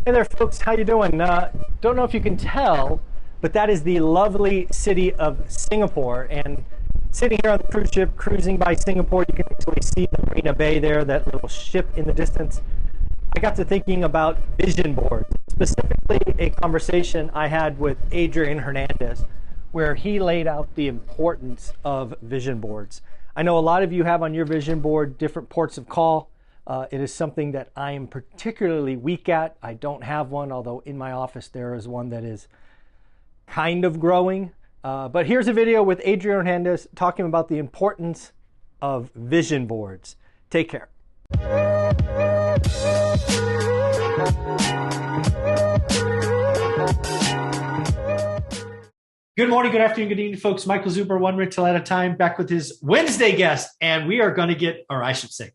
Hey there, folks. How you doing? Don't know if you can tell, but that is the lovely city of Singapore. And sitting here on the cruise ship, cruising by Singapore, you can actually see the Marina Bay there, that little ship in the distance. I got to thinking about vision boards, specifically a conversation I had with Adrian Hernandez, where he laid out the importance of vision boards. I know a lot of you have on your vision board different ports of call. It is something that I am particularly weak at. I don't have one, although in my office there is one that is kind of growing. But here's a video with Adrian Hernandez talking about the importance of vision boards. Take care. Good morning, good afternoon, good evening, folks. Michael Zuber, One Rental at a Time, back with his Wednesday guest. And we are going to get, or I should say,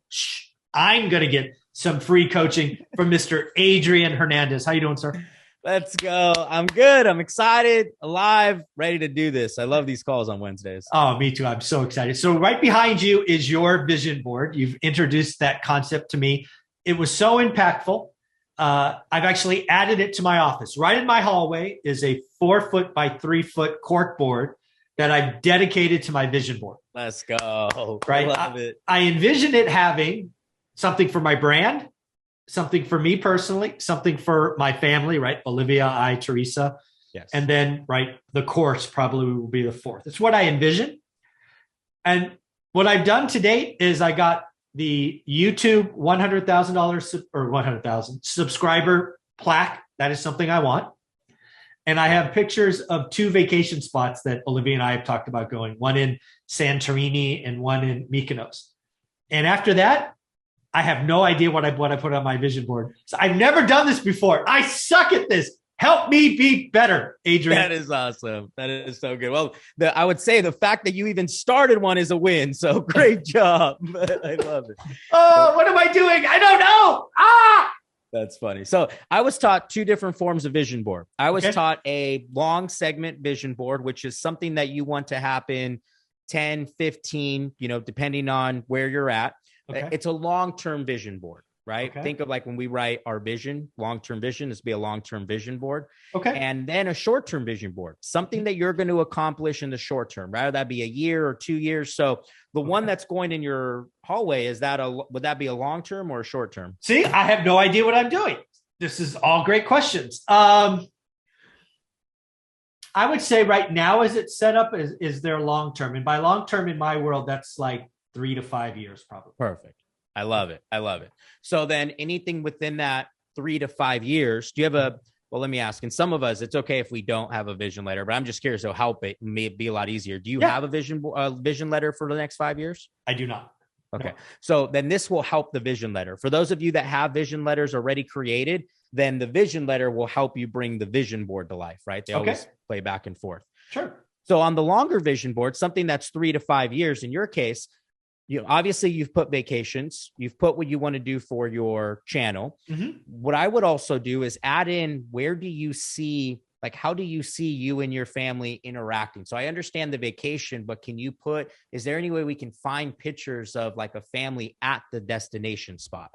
I'm going to get some free coaching from Mr. Adrian Hernandez. How you doing, sir? Let's go. I'm good. I'm excited, alive, ready to do this. I love these calls on Wednesdays. Oh, me too. I'm so excited. So right behind you is your vision board. You've introduced that concept to me. It was so impactful. I've actually added it to my office. Right in my hallway is a 4-foot by 3-foot cork board that I've dedicated to my vision board. Let's go. Right. I love it. I envision it having something for my brand, something for me personally, something for my family, right? Olivia, I, Teresa. Yes. And then, right, the course probably will be the fourth. It's what I envision. And what I've done to date is I got the YouTube $100,000 or 100,000 subscriber plaque. That is something I want. And I have pictures of 2 vacation spots that Olivia and I have talked about going, one in Santorini and one in Mykonos. And after that, I have no idea what I put on my vision board. So I've never done this before. I suck at this. Help me be better, Adrian. That is awesome. That is so good. Well, I would say the fact that you even started one is a win. So great job. I love it. Oh, what am I doing? I don't know. That's funny. So I was taught 2 different forms of vision board. I was taught a long segment vision board, which is something that you want to happen 10, 15, depending on where you're at. Okay. It's a long-term vision board, right? Okay. Think of like when we write our vision, long-term vision, this would be a long-term vision board. Okay. And then a short-term vision board, something that you're going to accomplish in the short term, rather that be a year or 2 years. So the one that's going in your hallway, would that be a long-term or a short-term? See, I have no idea what I'm doing. This is all great questions. I would say right now, as it's set up, is there long-term? And by long-term in my world, that's like 3 to 5 years, probably. Perfect. I love it. I love it. So then anything within that 3 to 5 years, do you have well, let me ask, and some of us, it's okay if we don't have a vision letter, but I'm just curious, so help it may be a lot easier. Do you have a vision letter for the next 5 years? I do not. Okay. No. So then this will help the vision letter. For those of you that have vision letters already created, then the vision letter will help you bring the vision board to life, right? They always play back and forth. Sure. So on the longer vision board, something that's 3 to 5 years, in your case, obviously you've put vacations, you've put what you want to do for your channel. Mm-hmm. What I would also do is add in, where do you see, like, how do you see you and your family interacting? So I understand the vacation, but is there any way we can find pictures of like a family at the destination spot?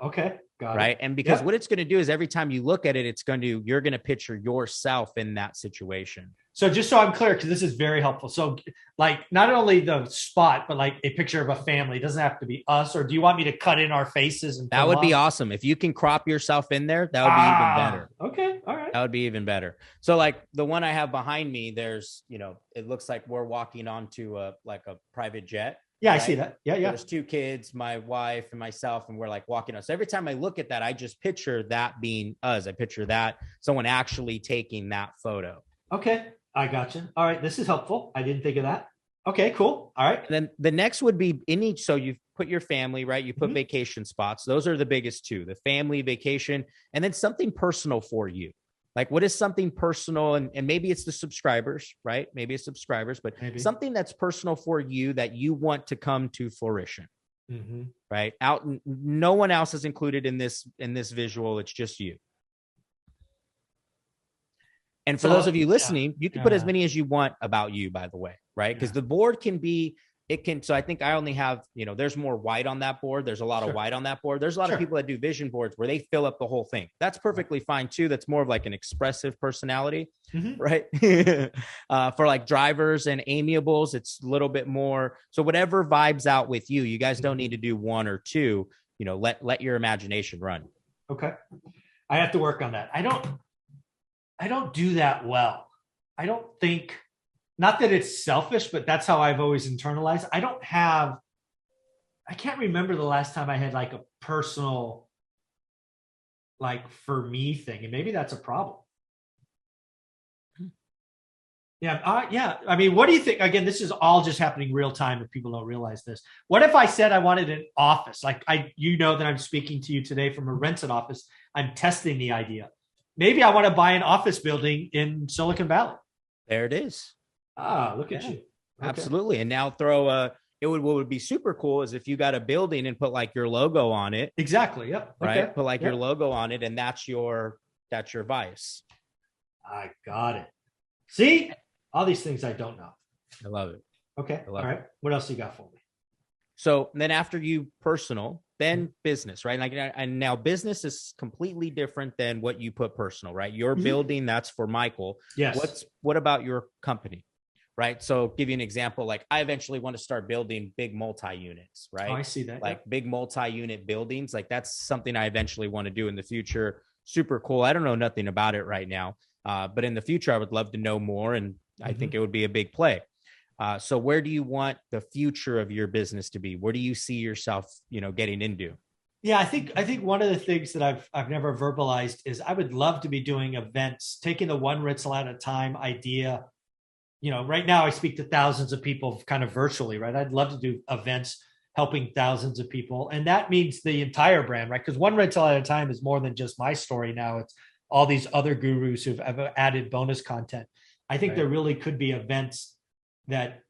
Okay. Got right. it. And because what it's going to do is every time you look at it, you're going to picture yourself in that situation. So just so I'm clear, because this is very helpful. So like not only the spot, but like a picture of a family. It doesn't have to be us, or do you want me to cut in our faces? And that would be awesome. If you can crop yourself in there, that would be even better. Okay. All right. That would be even better. So like the one I have behind me, there's, it looks like we're walking onto a private jet. Yeah, right? I see that. Yeah. There's 2 kids, my wife and myself, and we're like walking on. So every time I look at that, I just picture that being us. I picture that someone actually taking that photo. Okay. I gotcha. All right. This is helpful. I didn't think of that. Okay, cool. All right. And then the next would be so you've put your family, right? You put vacation spots. Those are the biggest 2, the family, vacation, and then something personal for you. Like, what is something personal? And maybe it's the subscribers, right? Maybe it's subscribers, but something that's personal for you that you want to come to fruition, right? No one else is included in this visual. It's just you. And for those of you listening, you can put as many as you want about you, by the way, right? Because the board can be it can, so I think I only have, there's more white on that board. There's a lot of white on that board. There's a lot of people that do vision boards where they fill up the whole thing. That's perfectly fine too. That's more of like an expressive personality, right? For like drivers and amiables, it's a little bit more. So whatever vibes out with you, you guys don't need to do one or two, let your imagination run. Okay. I have to work on that. I don't do that well. I don't think, not that it's selfish, but that's how I've always internalized. I can't remember the last time I had like a personal, like for me thing. And maybe that's a problem. Yeah. Yeah. I mean, what do you think? Again, this is all just happening real time if people don't realize this. What if I said I wanted an office? Like that I'm speaking to you today from a rented office. I'm testing the idea. Maybe I want to buy an office building in Silicon Valley. There it is. Ah, look at you. Okay. Absolutely. And now what would be super cool is if you got a building and put like your logo on it. Exactly. Yep. Right. Okay. Put like your logo on it, and that's your vice. I got it. See, all these things I don't know. I love it. Okay. All right. What else you got for me? So then after you personal, then business, right? Like, and now business is completely different than what you put personal, right? Your building, that's for Michael. Yes. What about your company? Right. So give you an example, like I eventually want to start building big multi-units, right? Oh, I see that. Like big multi-unit buildings. Like that's something I eventually want to do in the future. Super cool. I don't know nothing about it right now. But in the future, I would love to know more. And I think it would be a big play. So where do you want the future of your business to be? Where do you see yourself, getting into? Yeah, I think one of the things that I've never verbalized is I would love to be doing events, taking the one rental at a time idea. Right now I speak to thousands of people kind of virtually, right? I'd love to do events helping thousands of people. And that means the entire brand, right? Because one rental at a time is more than just my story now. It's all these other gurus who've added bonus content. I think there really could be events that,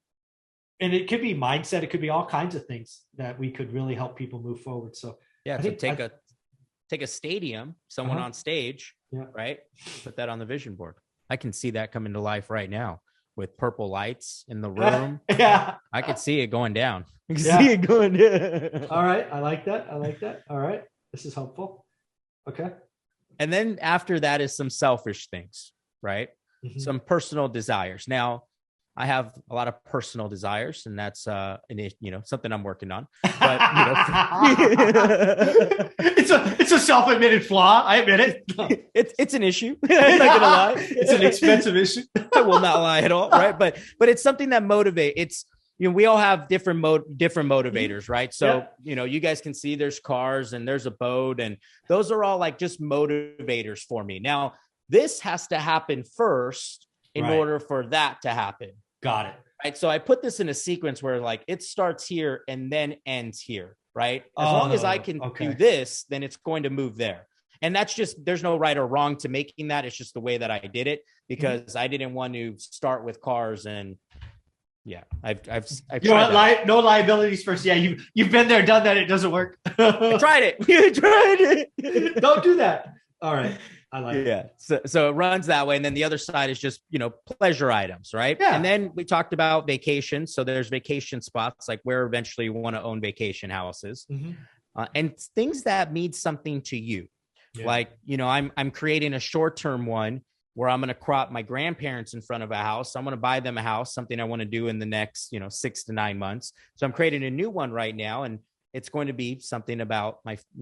and it could be mindset, it could be all kinds of things that we could really help people move forward. So take a stadium, someone on stage, right? Put that on the vision board. I can see that coming to life right now with purple lights in the room. Yeah. I could see it going down. I can see it going down. All right. I like that. All right. This is helpful. Okay. And then after that is some selfish things, right? Some personal desires. Now, I have a lot of personal desires, and that's something I'm working on. But it's a self-admitted flaw. I admit it. It's an issue. I'm not gonna lie. It's an expensive issue. I will not lie at all, right? But it's something that motivates. It's we all have different motivators, right? So you guys can see there's cars and there's a boat, and those are all like just motivators for me. Now, this has to happen first in order for that to happen. Got it. Right. So I put this in a sequence where like it starts here and then ends here. Right. As long as I can do this, then it's going to move there. And that's just, there's no right or wrong to making that. It's just the way that I did it because I didn't want to start with cars and I've no liabilities first. Yeah. You've been there, done that. It doesn't work. I tried it. You tried it. Don't do that. All right. I like it. So it runs that way. And then the other side is just, pleasure items, right? Yeah. And then we talked about vacation. So there's vacation spots, like where eventually you want to own vacation houses and things that mean something to you. Yeah. Like, I'm creating a short-term one where I'm going to crop my grandparents in front of a house. I'm going to buy them a house, something I want to do in the next, 6 to 9 months. So I'm creating a new one right now. And it's going to be something about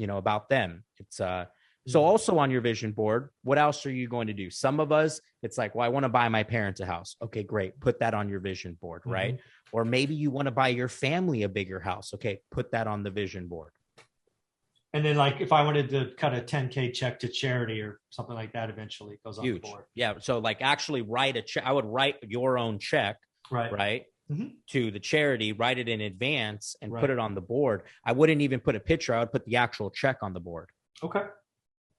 about them. It's, so also on your vision board, what else are you going to do? Some of us, it's like, well, I want to buy my parents a house. Okay, great. Put that on your vision board, right? Or maybe you want to buy your family a bigger house. Okay, put that on the vision board. And then like if I wanted to cut a 10K check to charity or something like that, eventually it goes on the board. Yeah. So like actually write a check. I would write your own check, right? To the charity, write it in advance and put it on the board. I wouldn't even put a picture. I would put the actual check on the board. Okay.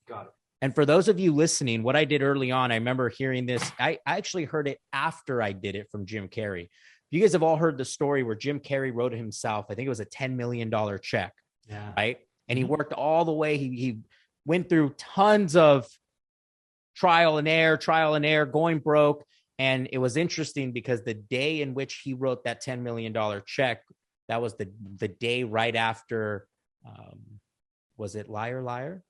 Got it. And for those of you listening, what I did early on, I remember hearing this. I actually heard it after I did it from Jim Carrey. You guys have all heard the story where Jim Carrey wrote himself, I think it was a $10 million check, right? And he worked all the way. He went through tons of trial and error, going broke. And it was interesting because the day in which he wrote that $10 million check, that was the day right after, was it Liar Liar?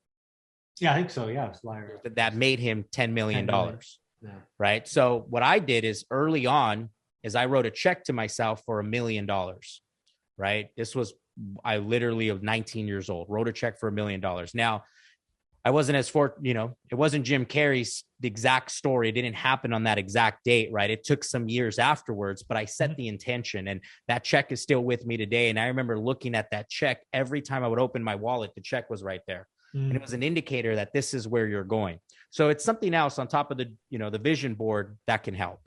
Yeah, I think so. Yeah, it's Liar. That made him $10 million. Yeah. Right. So what I did is early on is I wrote a check to myself for $1 million. Right. I literally was 19 years old, wrote a check for $1 million. Now, I wasn't it wasn't Jim Carrey's the exact story. It didn't happen on that exact date, right? It took some years afterwards, but I set the intention, and that check is still with me today. And I remember looking at that check every time I would open my wallet, the check was right there. And it was an indicator that this is where you're going. So it's something else on top of the vision board that can help.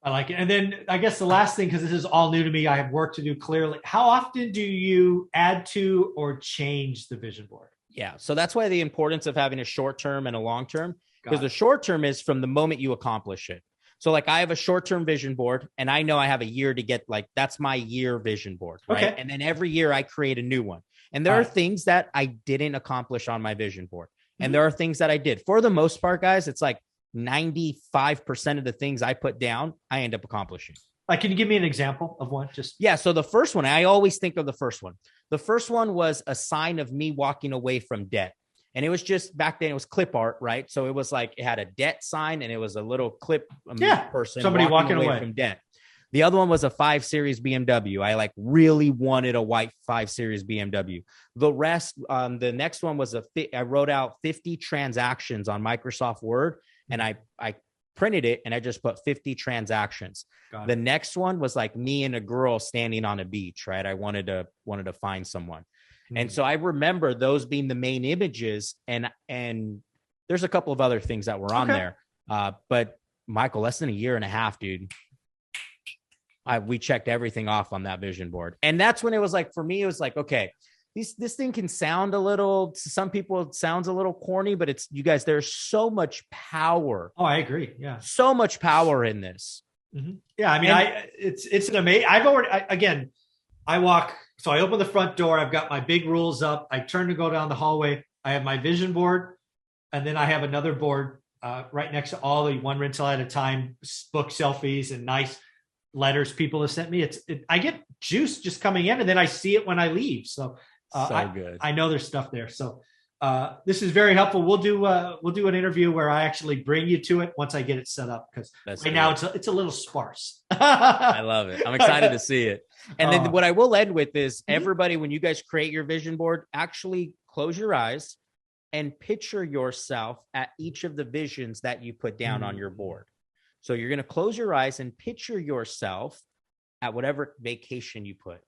I like it. And then I guess the last thing, because this is all new to me, I have work to do clearly. How often do you add to or change the vision board? Yeah. So that's why the importance of having a short term and a long term, because the short term is from the moment you accomplish it. So like I have a short term vision board, and I know I have a year to get, like, that's my year vision board. Right. Okay. And then every year I create a new one. And there are things that I didn't accomplish on my vision board. And there are things that I did. For the most part, guys, it's like 95% of the things I put down, I end up accomplishing. Can you give me an example of one? So the first one, I always think of the first one. The first one was a sign of me walking away from debt. And it was just, back then it was clip art, right? So it was like, it had a debt sign and it was a little clip person. Somebody walking away from debt. The other one was a 5 Series BMW. I really wanted a white 5 Series BMW. The rest, the next one was I wrote out 50 transactions on Microsoft Word, and I printed it and I just put 50 transactions. The next one was like me and a girl standing on a beach, right? I wanted to find someone. Mm-hmm. And so I remember those being the main images, and there's a couple of other things that were on there. But Michael, less than a year and a half, dude. We checked everything off on that vision board. And that's when it was like, for me, it was like, okay, this thing can sound to some people, it sounds a little corny, but it's, you guys, there's so much power. Oh, I agree. Yeah. So much power in this. Mm-hmm. Yeah. I mean, it's an amazing, I walk, so I open the front door. I've got my big rules up. I turn to go down the hallway. I have my vision board. And then I have another board right next to all the one rental at a time book selfies and nice letters people have sent me. I get juice just coming in, and then I see it when I leave. So good. I know there's stuff there. So this is very helpful. We'll do an interview where I actually bring you to it once I get it set up, because now it's a little sparse. I love it. I'm excited to see it. And then what I will end with is, everybody, when you guys create your vision board, actually close your eyes and picture yourself at each of the visions that you put down on your board. So you're going to close your eyes and picture yourself at whatever vacation you put.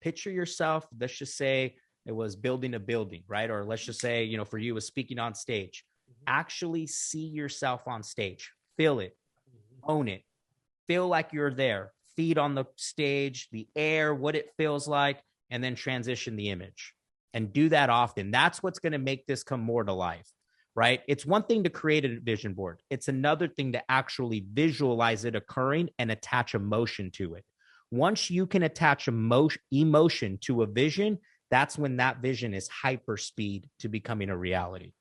Picture yourself, let's just say it was building a building, right? Or let's just say, for you, it was speaking on stage. Actually see yourself on stage. Feel it. Own it. Feel like you're there. Feet on the stage, the air, what it feels like, and then transition the image. And do that often. That's what's going to make this come more to life. Right? It's one thing to create a vision board. It's another thing to actually visualize it occurring and attach emotion to it. Once you can attach emotion to a vision, that's when that vision is hyper speed to becoming a reality.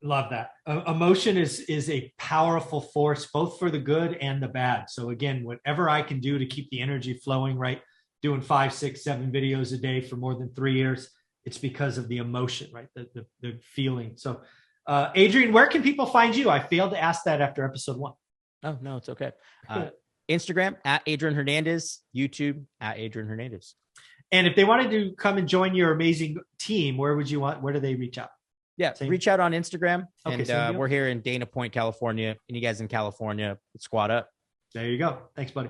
Love that. Emotion is a powerful force, both for the good and the bad. So again, whatever I can do to keep the energy flowing, right? Doing 5, 6, 7 videos a day for more than 3 years. It's because of the emotion, right? The feeling. So, Adrian, where can people find you? I failed to ask that after episode 1. Oh, no, it's okay. Instagram at Adrian Hernandez, YouTube at Adrian Hernandez. And if they wanted to come and join your amazing team, where do they reach out? Yeah, reach out on Instagram. Okay, and we're here in Dana Point, California. And you guys in California, squad up. There you go. Thanks, buddy.